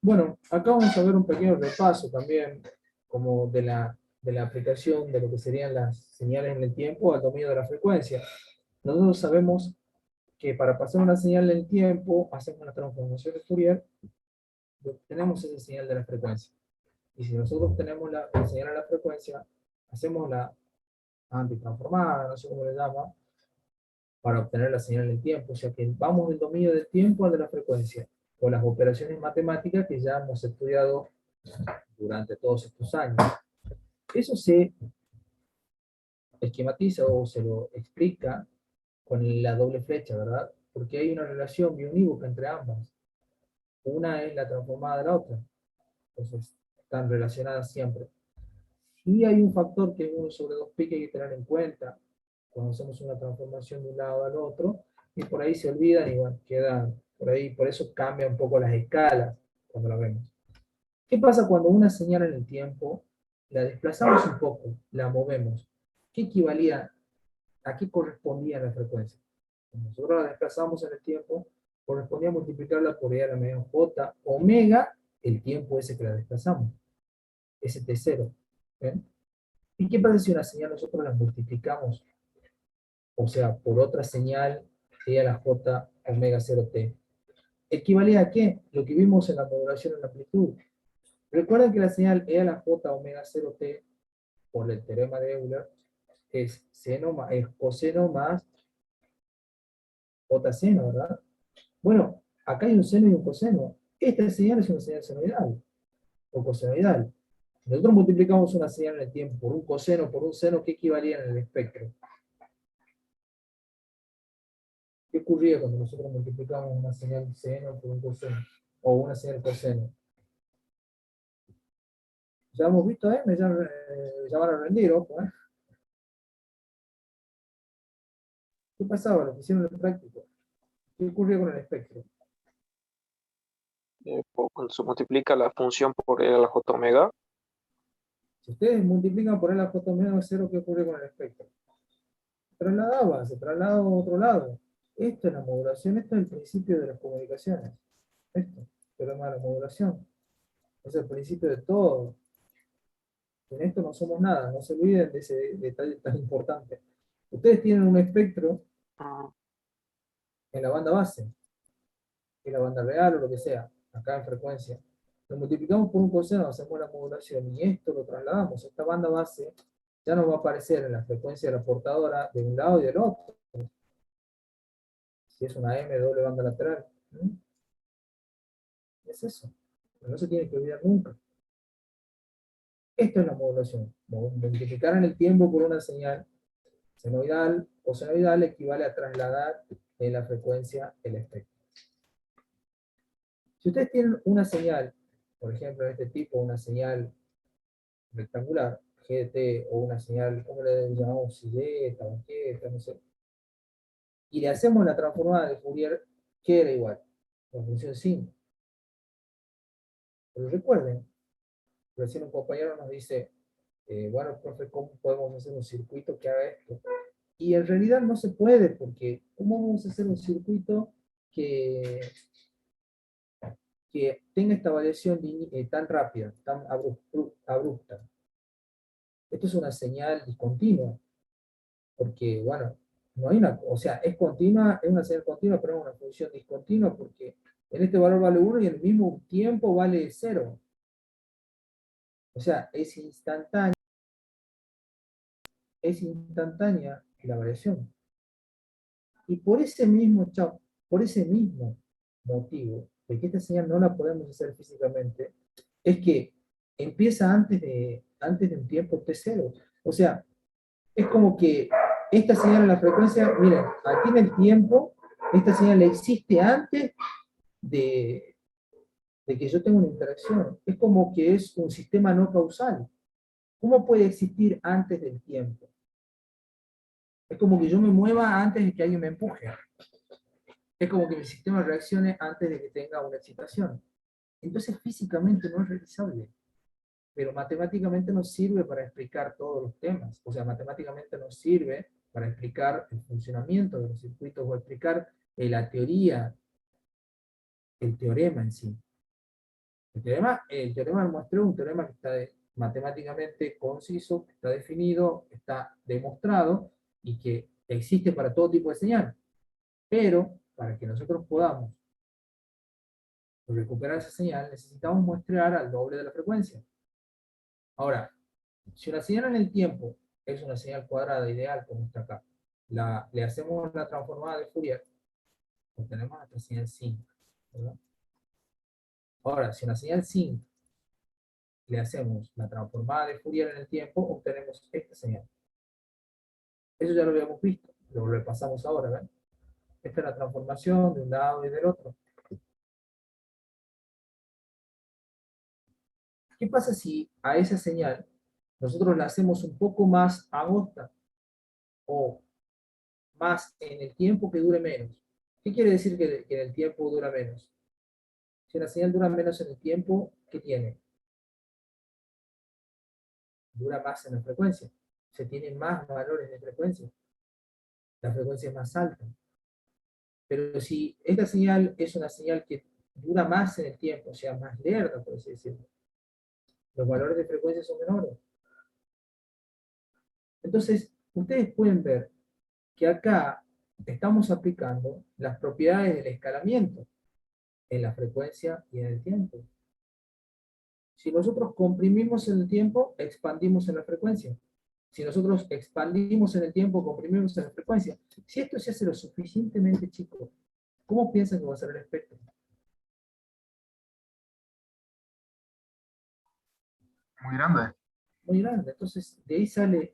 Bueno, acá vamos a ver un pequeño repaso también, como de la de la aplicación de lo que serían las señales en el tiempo al dominio de la frecuencia. Nosotros sabemos que para pasar una señal en el tiempo, hacemos una transformación de Fourier y obtenemos esa señal de la frecuencia. Y si nosotros tenemos la señal a la frecuencia, hacemos la antitransformada, no sé cómo le llama, para obtener la señal en el tiempo. O sea que vamos del dominio del tiempo al de la frecuencia, con las operaciones matemáticas que ya hemos estudiado durante todos estos años. Eso se esquematiza o se lo explica con la doble flecha, ¿verdad? Porque hay una relación biunívoca entre ambas. Una es la transformada de la otra. Entonces, están relacionadas siempre. Y hay un factor que es 1/2π que hay que tener en cuenta cuando hacemos una transformación de un lado al otro, y por ahí se olvidan y bueno, quedan por ahí, por eso cambia un poco las escalas cuando la vemos. ¿Qué pasa cuando una señal en el tiempo la desplazamos un poco, la movemos? ¿Qué equivalía, a qué correspondía la frecuencia? Cuando nosotros la desplazamos en el tiempo, correspondía multiplicarla por e a la menos j omega, el tiempo ese que la desplazamos, ese t0. ¿Ven? ¿Y qué pasa si una señal nosotros la multiplicamos? O sea, por otra señal e a la j omega 0t. ¿Equivalía a qué? Lo que vimos en la modulación en la amplitud. Recuerden que la señal e a la j omega 0t, por el teorema de Euler, es coseno más j seno, ¿verdad? Bueno, acá hay un seno y un coseno. Esta señal es una señal senoidal o cosenoidal. Si nosotros multiplicamos una señal en el tiempo por un seno, ¿qué equivalía en el espectro? ¿Qué ocurría cuando nosotros multiplicamos una señal seno por un coseno? O una señal coseno. Ya hemos visto, ya van a rendir, ojo, ¿eh? ¿Qué pasaba? Lo que hicieron en el práctico. ¿Qué ocurría con el espectro? Cuando se multiplica la función por e a la j omega, Si ustedes multiplican por el j menos 0, ¿qué ocurre con el espectro? Se traslada a otro lado. Esto es la modulación, esto es el principio de las comunicaciones. Esto, teorema de la modulación. Es el principio de todo. En esto no somos nada, no se olviden de ese detalle tan importante. Ustedes tienen un espectro en la banda base, en la banda real o lo que sea, acá en frecuencia. Lo multiplicamos por un coseno, hacemos la modulación y esto lo trasladamos. Esta banda base ya nos va a aparecer en la frecuencia de la portadora de un lado y del otro. Si es una M doble banda lateral. Es eso. Pero no se tiene que olvidar nunca. Esto es la modulación. Multiplicar en el tiempo por una señal senoidal o senoidal equivale a trasladar en la frecuencia el espectro. Si ustedes tienen una señal, por ejemplo, de este tipo, una señal rectangular, GT, o una señal, ¿cómo le llamamos? Silleta, banqueta, no sé. Y le hacemos la transformada de Fourier, que era igual, la función sin. Pero recuerden, recién un compañero nos dice, bueno, profe, ¿cómo podemos hacer un circuito que haga esto? Y en realidad no se puede, porque ¿cómo vamos a hacer un circuito que tenga esta variación tan rápida, tan abrupta? Esto es una señal discontinua, porque, bueno, no hay una, o sea, es continua, es una señal continua, pero es una función discontinua, porque en este valor vale 1 y en el mismo tiempo vale 0. O sea, es instantánea la variación. Y por ese mismo motivo, de que esta señal no la podemos hacer físicamente, es que empieza antes de un tiempo t0. O sea, es como que esta señal en la frecuencia, miren, aquí en el tiempo, esta señal existe antes de que yo tenga una interacción. Es como que es un sistema no causal. ¿Cómo puede existir antes del tiempo? Es como que yo me mueva antes de que alguien me empuje. Es como que mi sistema reaccione antes de que tenga una excitación. Entonces físicamente no es realizable, pero matemáticamente nos sirve para explicar todos los temas. O sea, matemáticamente nos sirve para explicar el funcionamiento de los circuitos o explicar la teoría, el teorema en sí. El teorema del muestreo es un teorema que está matemáticamente conciso, está definido, está demostrado y que existe para todo tipo de señal. Pero para que nosotros podamos recuperar esa señal, necesitamos muestrear al doble de la frecuencia. Ahora, si una señal en el tiempo es una señal cuadrada ideal, como está acá, le hacemos la transformada de Fourier, obtenemos nuestra señal sin, ¿verdad? Ahora, si una señal sin le hacemos la transformada de Fourier en el tiempo, obtenemos esta señal. Eso ya lo habíamos visto, lo repasamos ahora, ¿ven? Esta es la transformación de un lado y del otro. ¿Qué pasa si a esa señal nosotros la hacemos un poco más angosta o más en el tiempo que dure menos? ¿Qué quiere decir que en el tiempo dura menos? Si la señal dura menos en el tiempo, ¿qué tiene? Dura más en la frecuencia. Se tienen más valores de frecuencia. La frecuencia es más alta. Pero si esta señal es una señal que dura más en el tiempo, o sea, más lerda, por así decirlo, los valores de frecuencia son menores. Entonces, ustedes pueden ver que acá estamos aplicando las propiedades del escalamiento en la frecuencia y en el tiempo. Si nosotros comprimimos en el tiempo, expandimos en la frecuencia. Si nosotros expandimos en el tiempo, comprimimos en la frecuencia. Si esto se hace lo suficientemente chico, ¿cómo piensan que va a ser el espectro? Muy grande. Muy grande. Entonces, de ahí sale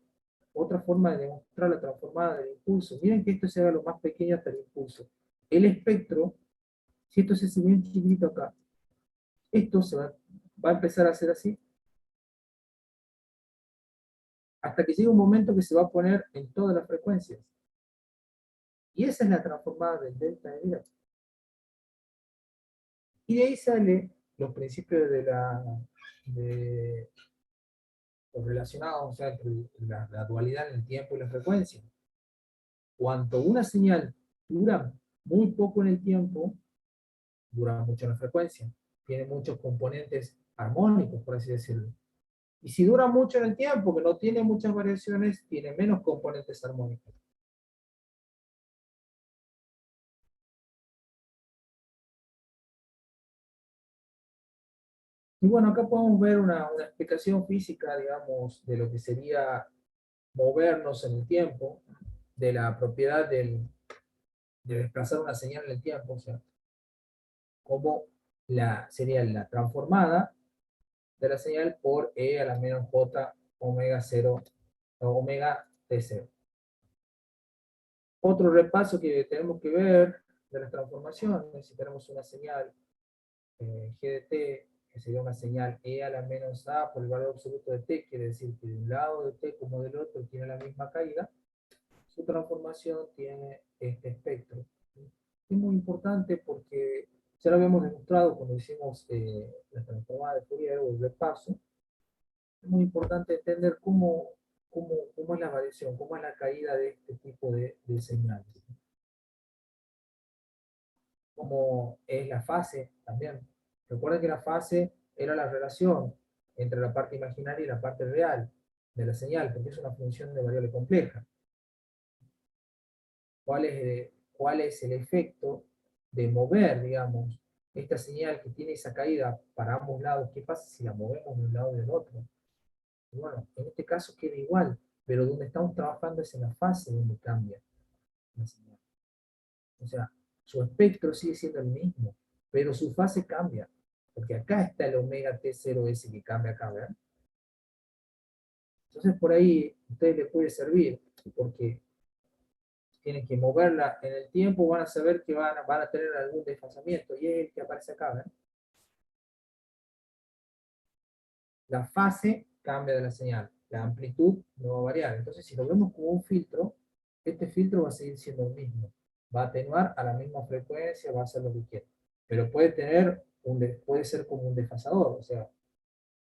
otra forma de demostrar la transformada del impulso. Miren que esto se haga lo más pequeño hasta el impulso. El espectro, si esto se hace bien chiquitito acá, esto va a empezar a hacer así, hasta que llegue un momento que se va a poner en todas las frecuencias. Y esa es la transformada del delta de Dirac. Y de ahí sale los principios de los relacionados, o sea, entre la dualidad en el tiempo y la frecuencia. Cuanto una señal dura muy poco en el tiempo, dura mucho en la frecuencia. Tiene muchos componentes armónicos, por así decirlo. Y si dura mucho en el tiempo, que no tiene muchas variaciones, tiene menos componentes armónicos. Y bueno, acá podemos ver una explicación física, digamos, de lo que sería movernos en el tiempo, de la propiedad de desplazar una señal en el tiempo, o sea, cómo sería la transformada de la señal por e a la menos j omega 0 o omega t0. Otro repaso que tenemos que ver de las transformaciones, si tenemos una señal g de t, que sería una señal e a la menos a por el valor absoluto de t, quiere decir que de un lado de t como del otro tiene la misma caída, su transformación tiene este espectro. Es muy importante porque ya lo habíamos demostrado cuando hicimos la transformada de Fourier o el repaso. Es muy importante entender cómo es la variación, cómo es la caída de este tipo de señales. Cómo es la fase también. Recuerden que la fase era la relación entre la parte imaginaria y la parte real de la señal, porque es una función de variable compleja. ¿Cuál es el efecto de mover, digamos, esta señal que tiene esa caída para ambos lados? ¿Qué pasa si la movemos de un lado y del otro? Y bueno, en este caso queda igual, pero donde estamos trabajando es en la fase donde cambia la señal. O sea, su espectro sigue siendo el mismo, pero su fase cambia, porque acá está el omega T0S que cambia acá, ¿verdad? Entonces por ahí a ustedes les puede servir, porque tienen que moverla en el tiempo, van a saber que van a tener algún desfasamiento, y es el que aparece acá, ¿verdad? La fase cambia de la señal, la amplitud no va a variar. Entonces si lo vemos como un filtro, este filtro va a seguir siendo el mismo. Va a atenuar a la misma frecuencia, va a hacer lo que quiera. Pero puede ser como un desfasador, o sea,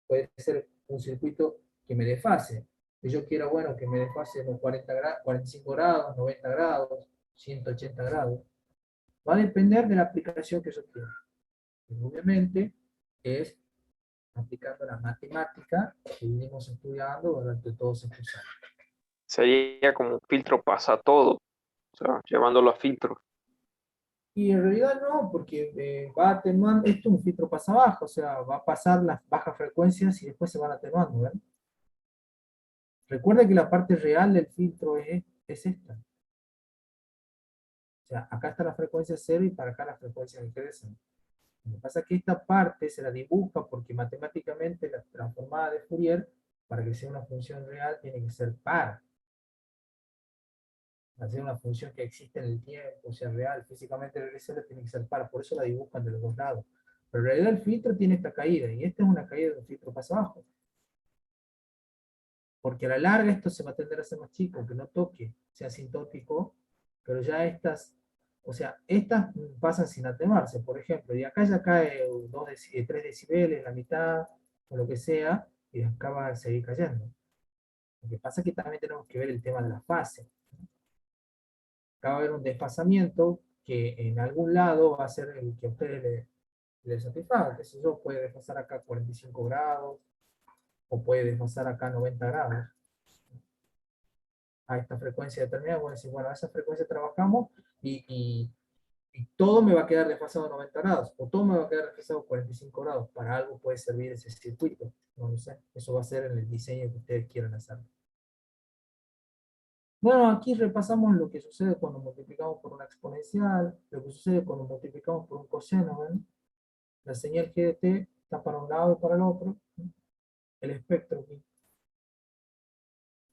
puede ser un circuito que me desfase. Si yo quiero, bueno, que me desfase unos 45 grados, 90 grados, 180 grados, va a depender de la aplicación que yo quiera. Y obviamente es aplicando la matemática que venimos estudiando durante todos estos años. Sería como un filtro pasa todo, o sea, llevándolo a filtros. Y en realidad no, porque va atenuando, esto es un filtro pasa baja, o sea, va a pasar las bajas frecuencias y después se van atenuando, ¿ven? Recuerda que la parte real del filtro es esta. O sea, acá está la frecuencia cero y para acá la frecuencia que crecen. Lo que pasa es que esta parte se la dibuja porque matemáticamente la transformada de Fourier, para que sea una función real, tiene que ser par. Al ser una función que existe en el tiempo, o sea, real, físicamente realizable, tiene que ser par. Por eso la dibujan de los dos lados. Pero en realidad el filtro tiene esta caída, y esta es una caída de un filtro pasa abajo. Porque a la larga esto se va a tender a ser más chico, que no toque, sea asintótico, pero ya estas, o sea, estas pasan sin atenuarse, por ejemplo, y acá ya cae 3 decibeles, la mitad, o lo que sea, y acá va a seguir cayendo. Lo que pasa es que también tenemos que ver el tema de la fase. Acá va a haber un desfasamiento que en algún lado va a ser el que a ustedes les satisfaga, que sé yo, puede desfasar acá 45 grados, o puede desfasar acá 90 grados. A esta frecuencia determinada, voy a decir, bueno, a esa frecuencia trabajamos y todo me va a quedar desfasado 90 grados, o todo me va a quedar desfasado 45 grados. Para algo puede servir ese circuito, no lo sé. Eso va a ser en el diseño que ustedes quieran hacer. Bueno, aquí repasamos lo que sucede cuando multiplicamos por una exponencial, lo que sucede cuando multiplicamos por un coseno, ¿ven? La señal G de t está para un lado y para el otro. El espectro aquí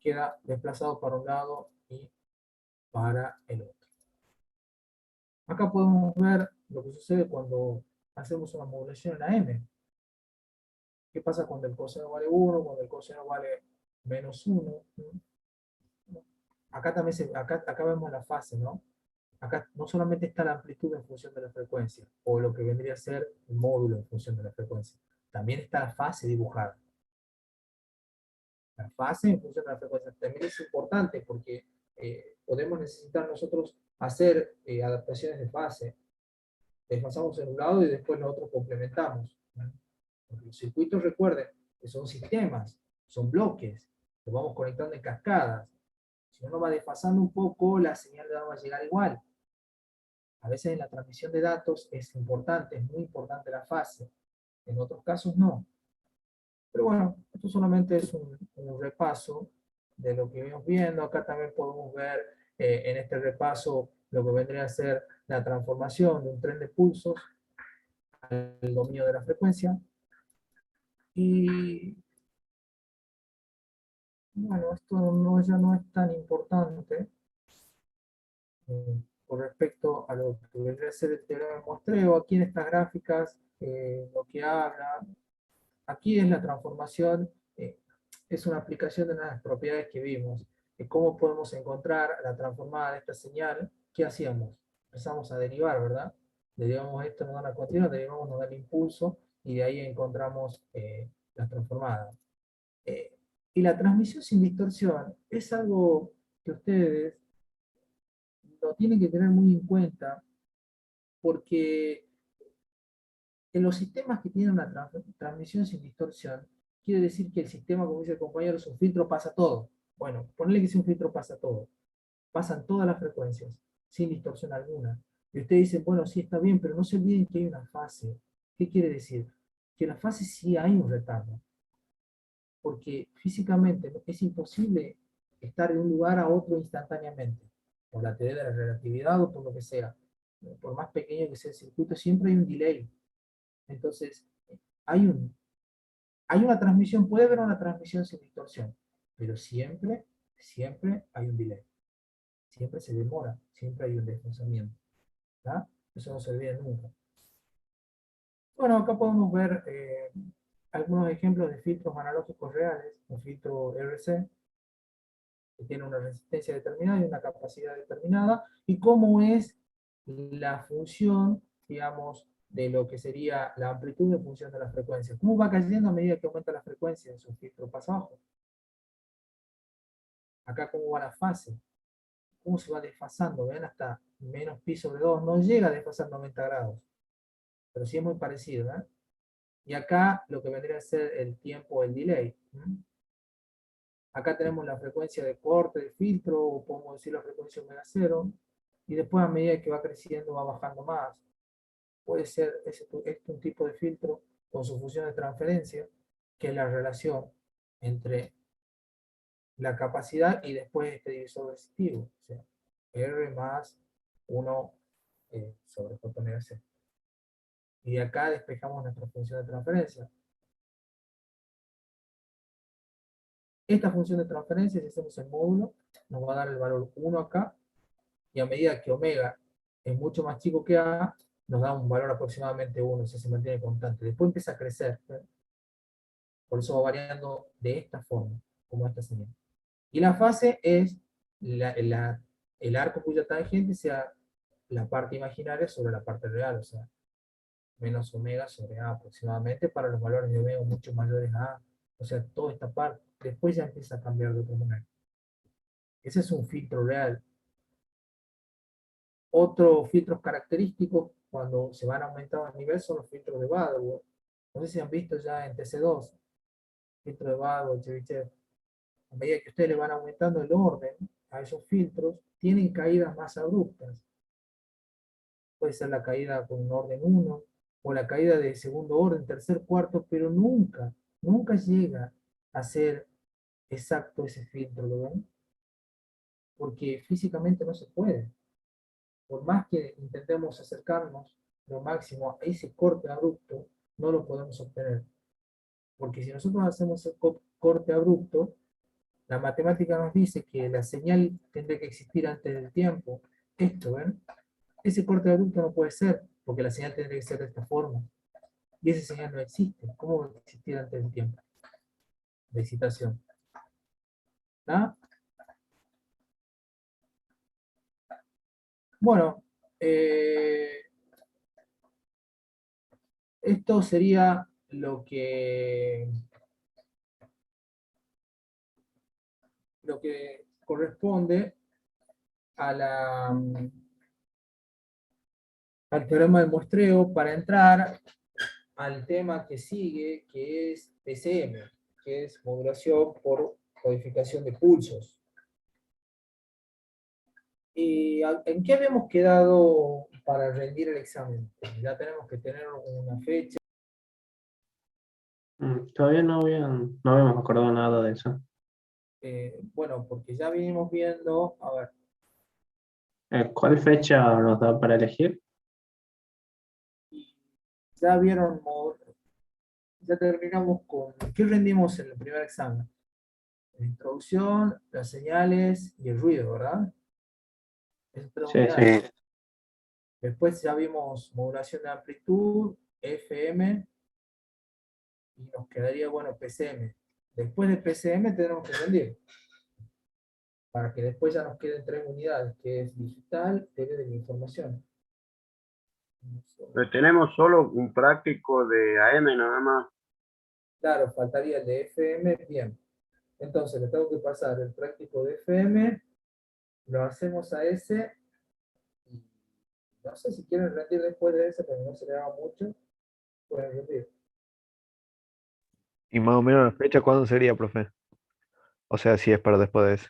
queda desplazado para un lado y para el otro. Acá podemos ver lo que sucede cuando hacemos una modulación en la m. ¿Qué pasa cuando el coseno vale 1, cuando el coseno vale menos 1? Acá también acá vemos la fase, ¿no? Acá no solamente está la amplitud en función de la frecuencia, o lo que vendría a ser el módulo en función de la frecuencia. También está la fase dibujada. La fase en función de la frecuencia también es importante porque podemos necesitar nosotros hacer adaptaciones de fase. Desfasamos en un lado y después nosotros complementamos. ¿No? Porque los circuitos, recuerden, que son sistemas, son bloques, los vamos conectando en cascadas. Si uno va desfasando un poco, la señal no va a llegar igual. A veces en la transmisión de datos es importante, es muy importante la fase. En otros casos no. Pero bueno, esto solamente es un repaso de lo que vimos viendo. Acá también podemos ver en este repaso lo que vendría a ser la transformación de un tren de pulsos al dominio de la frecuencia. Y bueno, esto ya no es tan importante con respecto a lo que vendría a ser el teorema de muestreo. Aquí en estas gráficas lo que habla, aquí es la transformación, es una aplicación de las propiedades que vimos, de cómo podemos encontrar la transformada de esta señal. ¿Qué hacíamos? Empezamos a derivar, ¿verdad? Derivamos esto, nos da la continua, derivamos, nos da el impulso, y de ahí encontramos la transformada. Y la transmisión sin distorsión es algo que ustedes lo tienen que tener muy en cuenta, porque en los sistemas que tienen una transmisión sin distorsión, quiere decir que el sistema, como dice el compañero, es un filtro pasa todo. Bueno, ponle que sea un filtro pasa todo. Pasan todas las frecuencias, sin distorsión alguna. Y ustedes dicen, bueno, sí está bien, pero no se olviden que hay una fase. ¿Qué quiere decir? Que en la fase sí hay un retardo. Porque físicamente es imposible estar de un lugar a otro instantáneamente, por la teoría de la relatividad o por lo que sea. Por más pequeño que sea el circuito, siempre hay un delay. Entonces, hay, hay una transmisión, puede haber una transmisión sin distorsión, pero siempre hay un delay. Siempre se demora, siempre hay un desfasamiento. ¿Tá? Eso no se olvida nunca. Bueno, acá podemos ver algunos ejemplos de filtros analógicos reales, un filtro RC, que tiene una resistencia determinada y una capacidad determinada, y cómo es la función, digamos, de lo que sería la amplitud en función de la frecuencia. ¿Cómo va cayendo a medida que aumenta la frecuencia en su filtro pasa abajo? Acá cómo va la fase, cómo se va desfasando, ven, hasta menos pi sobre 2, no llega a desfasar 90 grados, pero sí es muy parecido, ¿eh? Y acá lo que vendría a ser el tiempo, el delay. Acá tenemos la frecuencia de corte, de filtro, o podemos decir la frecuencia omega cero, y después a medida que va creciendo va bajando más. Puede ser este un tipo de filtro con su función de transferencia, que es la relación entre la capacidad y después este divisor resistivo, o sea, R más 1 sobre J omega C. Y de acá despejamos nuestra función de transferencia. Esta función de transferencia, si hacemos el módulo, nos va a dar el valor 1 acá, y a medida que omega es mucho más chico que A, nos da un valor aproximadamente 1, o sea, se mantiene constante. Después empieza a crecer, por eso va variando de esta forma, como esta señal. Y la fase es el arco cuya tangente sea la parte imaginaria sobre la parte real, o sea, menos omega sobre A aproximadamente para los valores de omega mucho mayores a A. O sea, toda esta parte, después ya empieza a cambiar de otra manera. Ese es un filtro real. Otros filtros característicos cuando se van aumentando el nivel son los filtros de Bardwell. No sé si han visto ya en TC2, filtro de Bardwell, Chebyshev. A medida que ustedes le van aumentando el orden a esos filtros, tienen caídas más abruptas. Puede ser la caída con un orden 1, o la caída de segundo orden, tercer, cuarto, pero nunca llega a ser exacto ese filtro, ¿lo ven? Porque físicamente no se puede. Por más que intentemos acercarnos lo máximo a ese corte abrupto, no lo podemos obtener. Porque si nosotros hacemos el corte abrupto, la matemática nos dice que la señal tendría que existir antes del tiempo. Esto, ¿ven? Ese corte abrupto no puede ser, porque la señal tendría que ser de esta forma. Y esa señal no existe. ¿Cómo va a existir antes del tiempo de excitación? ¿Ah? Bueno, esto sería lo que corresponde a al teorema de muestreo para entrar al tema que sigue, que es PCM, que es modulación por codificación de pulsos. ¿Y en qué habíamos quedado para rendir el examen? Ya tenemos que tener una fecha. Todavía no habíamos acordado nada de eso. Bueno, porque ya vinimos viendo, a ver, ¿Cuál fecha nos da para elegir? ya vieron, ya terminamos con, ¿qué rendimos en el primer examen? La introducción, las señales y el ruido, ¿verdad? Esas tres Sí, unidades. sí. Después ya vimos modulación de amplitud, FM, y nos quedaría, bueno, PCM. Después de PCM tenemos que rendir, para que después ya nos queden tres unidades, que es digital, tele de la información. Pero tenemos solo un práctico de AM nada más. Claro, faltaría el de FM, bien. Entonces le tengo que pasar el práctico de FM, lo hacemos a ese, y no sé si quieren rendir después de ese, pero no se le haga mucho, pueden rendir. Y más o menos la fecha, ¿cuándo sería, profe? O sea, si es para después de ese.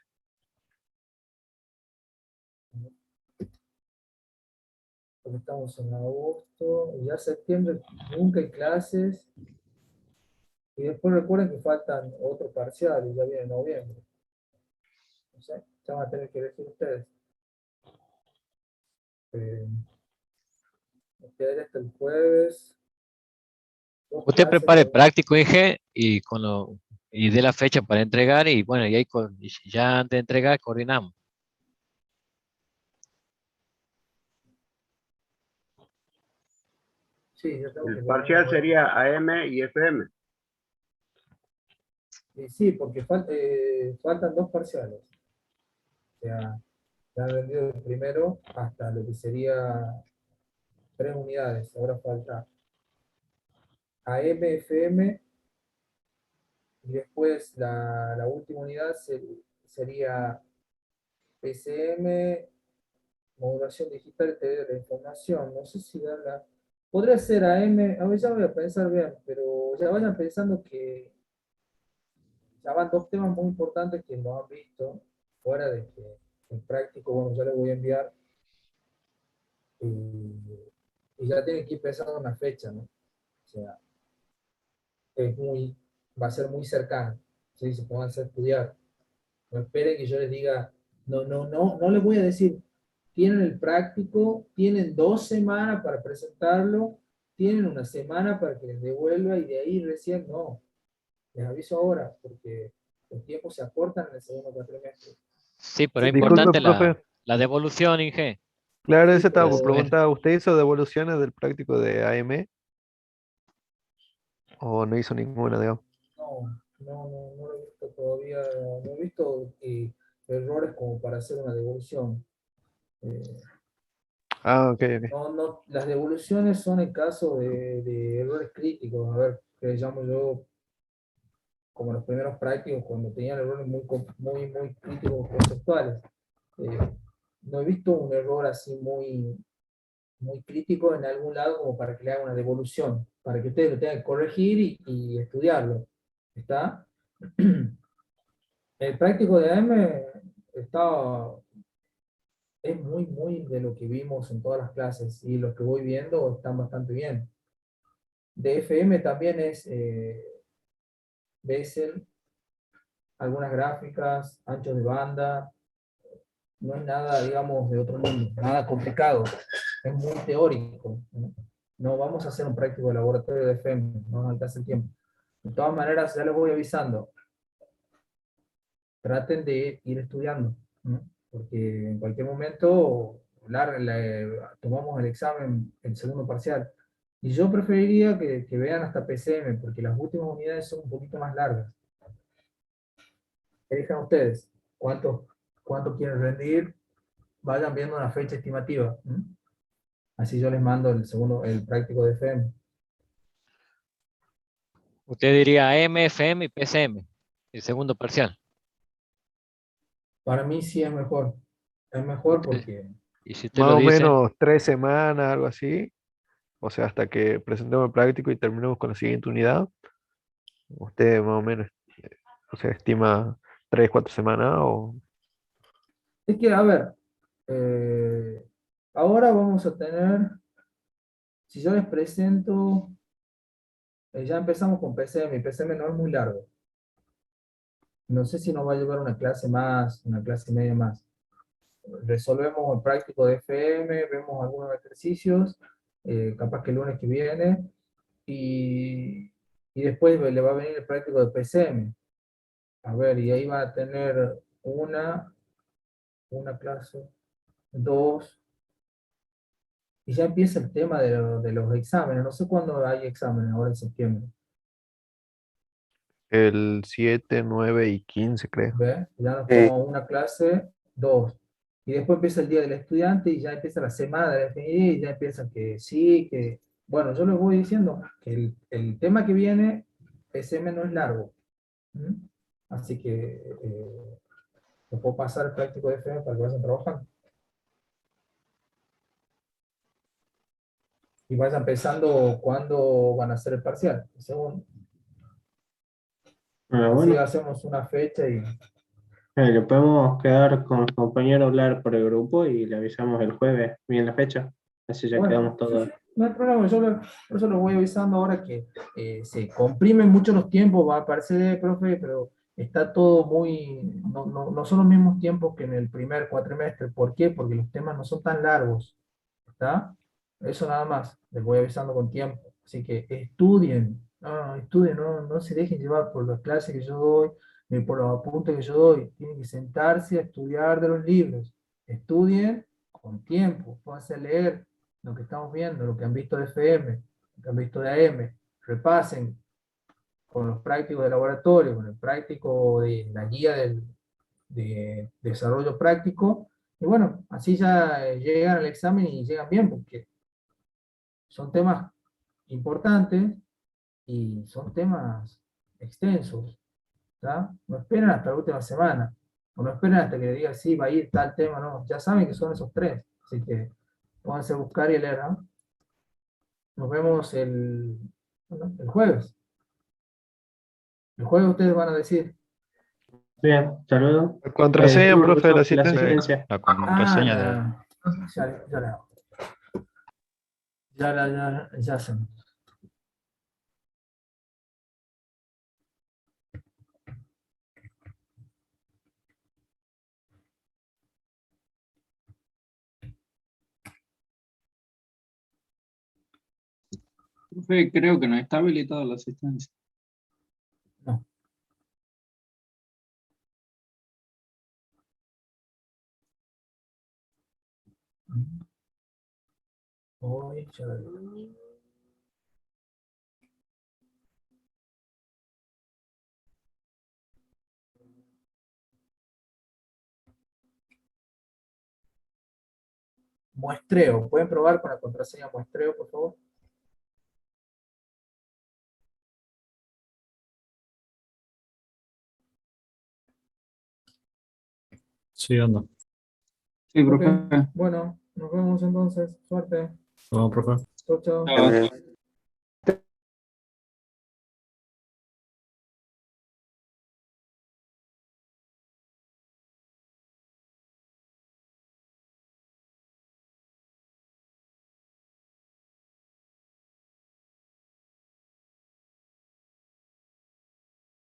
Porque estamos en agosto, y ya septiembre nunca hay clases, y después recuerden que faltan otros parciales, ya viene noviembre. No sé, ya van a tener que elegir ustedes. Nos quedaría hasta el jueves. Dos Usted clases, prepare el práctico, Inge, y dé la fecha para entregar, y bueno, y ahí y ya antes de entregar coordinamos. sí, ya tengo que El poner parcial sería AM y FM. sí, porque faltan dos parciales. O sea, ya han vendido el primero hasta lo que sería 3 unidades. Ahora falta AM, FM, y después la última unidad sería PCM, modulación digital y teoría de la información. No sé si dan podría ser AM, a ver, ya voy a pensar bien, pero ya vayan pensando que ya van dos temas muy importantes que no han visto, fuera de que el práctico, bueno, ya les voy a enviar, y ya tienen que ir pensando en una fecha, ¿no? O sea, es muy, va a ser muy cercano, ¿sí? Se pongan a estudiar. No esperen que yo les diga, no les voy a decir, tienen el práctico, tienen 2 semanas para presentarlo, tienen una semana para que les devuelva y de ahí recién no. Les aviso ahora, porque los tiempos se acortan en el segundo cuatrimestre. Sí, pero es Disculpe, importante profe. la devolución, Inge. Claro, Sí, ese estaba por pero preguntar. ¿Usted hizo devoluciones del práctico de AM o no hizo ninguna, digamos? no lo he visto todavía, no he visto errores como para hacer una devolución. Eh, Ah, ok, ok. las devoluciones son en caso de errores críticos, a ver, que llamo yo como los primeros prácticos cuando tenían errores muy críticos conceptuales. Eh, no he visto un error así muy crítico en algún lado como para que le haga una devolución, para que ustedes lo tengan que corregir y estudiarlo. ¿Está? El práctico de AM está, es muy de lo que vimos en todas las clases y los que voy viendo están bastante bien. De FM también es Bessel, algunas gráficas, anchos de banda, no es nada, digamos, de otro mundo, nada complicado, es muy teórico. No vamos a hacer un práctico de laboratorio de FM, no nos alcanza el tiempo. De todas maneras, ya les voy avisando, traten de ir estudiando, ¿no? Porque en cualquier momento tomamos el examen, el segundo parcial. Y yo preferiría que vean hasta PCM, porque las últimas unidades son un poquito más largas. Elijan ustedes cuánto quieren rendir, vayan viendo una fecha estimativa. Así yo les mando el práctico de FM. Usted diría AM, FM y PCM, el segundo parcial. Para mí sí es mejor. Es mejor Usted- porque y si usted Más lo o dice, menos 3 semanas, algo así. O sea, hasta que presentemos el práctico y terminemos con la siguiente unidad. Usted más o menos, o sea, estima 3, 4 semanas o... es que, a ver, eh, ahora vamos a tener, si yo les presento, ya empezamos con PCM, y PCM no es muy largo. No sé si nos va a llevar una clase más, una clase y media más. Resolvemos el práctico de FM, vemos algunos ejercicios, capaz que el lunes que viene, y después le va a venir el práctico de PCM. A ver, y ahí va a tener una clase, dos, y ya empieza el tema de los exámenes. No sé cuándo hay exámenes, ahora en septiembre. El 7, 9 y 15, creo. ¿Ves? Ya nos toma una clase, dos. Y después empieza el día del estudiante y ya empieza la semana de la ingeniería y ya empiezan que sí, que... Bueno, yo les voy diciendo que el tema que viene, SM no es largo. ¿Mm? Así que les puedo pasar el práctico de FM para que vayan trabajando. Y vayan pensando cuándo van a hacer el parcial. Según, así bueno, hacemos una fecha y le podemos quedar con los compañeros, hablar por el grupo y le avisamos el jueves, bien la fecha. Así ya quedamos bueno, sí, todos. sí, no hay problema. Por eso lo voy avisando ahora que se comprimen mucho los tiempos. Va a parecer, profe, pero está todo muy... No son los mismos tiempos que en el primer cuatrimestre. ¿Por qué? Porque los temas no son tan largos. ¿Está? Eso nada más. Les voy avisando con tiempo. Así que estudien. Estudien, no se dejen llevar por las clases que yo doy, ni por los apuntes que yo doy. Tienen que sentarse a estudiar de los libros. Estudien con tiempo. Pónganse a leer lo que estamos viendo, lo que han visto de FM, lo que han visto de AM. Repasen con los prácticos de laboratorio, con el práctico de la guía de desarrollo práctico. Y bueno, así ya llegan al examen y llegan bien, porque son temas importantes y son temas extensos. ¿Tá? No esperen hasta la última semana, o no esperen hasta que le diga sí, va a ir tal tema, no, ya saben que son esos tres, así que pónganse a buscar y a leer, ¿no? Nos vemos bueno, el jueves. El jueves ustedes van a decir. Bien, saludos. Contraseña, Disculpe, profe, de la la asistencia. asistencia. La contraseña de... Ya la hago. Ya hacemos. Profe, creo que no está habilitada la asistencia. No. Hoy ya la digo. Muestreo. ¿Pueden probar con la contraseña muestreo, por favor? Sí, anda. Sí, Ok, profe. bueno, nos vemos entonces. Suerte. Vamos, profe. Chau, chau. Chao.